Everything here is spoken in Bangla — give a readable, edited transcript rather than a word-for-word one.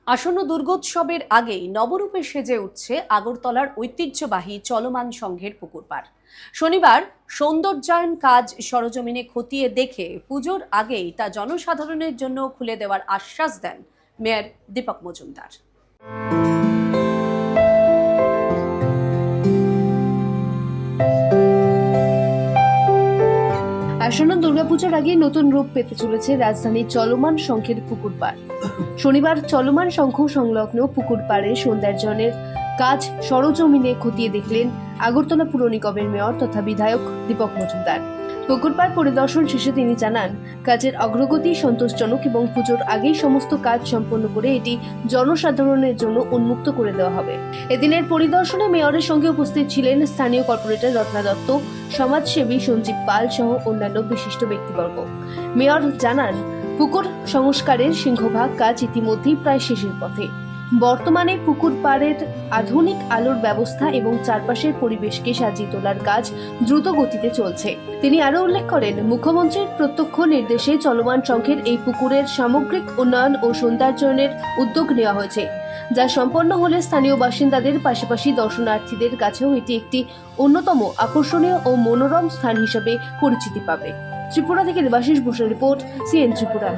আসন্ন দুর্গোৎসবের আগেই নবরূপে সেজে উঠছে আগরতলার ঐতিহ্যবাহী চলমান সংঘের পুকুর পাড়। শনিবার সৌন্দর্যায়ন কাজ সরজমিনে খতিয়ে দেখে পুজোর আগেই তা জনসাধারণের জন্য খুলে দেওয়ার আশ্বাস দেন মেয়র দীপক মজুমদার। আসন্ন দুর্গাপূজার আগে নতুন রূপ পেতে চলেছে রাজধানীর চলমান শঙ্খের পুকুর পাড়। শনিবার চলমান শঙ্খ সংলগ্ন পুকুর পাড়ে সৌন্দর্যায়নের কাজ সরজমিনে খতিয়ে দেখলেন আগরতলা পুর নিগমের মেয়র তথা বিধায়ক দীপক মজুমদার। পুকুর পাড় পরিদর্শন শেষে তিনি জানান, কাজের অগ্রগতি সন্তোষজনক এবং পুজোর আগেই সমস্ত কাজ সম্পন্ন করে এটি জনসাধারণের জন্য উন্মুক্ত করে দেওয়া হবে। এদিনের পরিদর্শনে মেয়রের সঙ্গে উপস্থিত ছিলেন স্থানীয় কর্পোরেটর রত্না দত্ত, সমাজসেবী সঞ্জীব পাল সহ অন্যান্য বিশিষ্ট ব্যক্তিবর্গ। মেয়র জানান, পুকুর সংস্কারের সিংহভাগ কাজ ইতিমধ্যেই প্রায় শেষের পথে। বর্তমানে পুকুর পাড়ের আধুনিক আলোর ব্যবস্থা এবং চারপাশের পরিবেশকে সাজিয়ে তোলার কাজ দ্রুত গতিতে চলছে। তিনি আরও উল্লেখ করেন, মুখ্যমন্ত্রীর প্রত্যক্ষ নির্দেশে চলমান শঙ্খের এই পুকুরের সামগ্রিক উন্নয়ন ও সৌন্দর্যায়নের উদ্যোগ নেওয়া হয়েছে, যা সম্পন্ন হলে স্থানীয় বাসিন্দাদের পাশাপাশি দর্শনার্থীদের কাছেও এটি একটি অন্যতম আকর্ষণীয় ও মনোরম স্থান হিসেবে পরিচিতি পাবে। ত্রিপুরা থেকে দেবাশিস বসুর রিপোর্ট, সিএন ত্রিপুরা।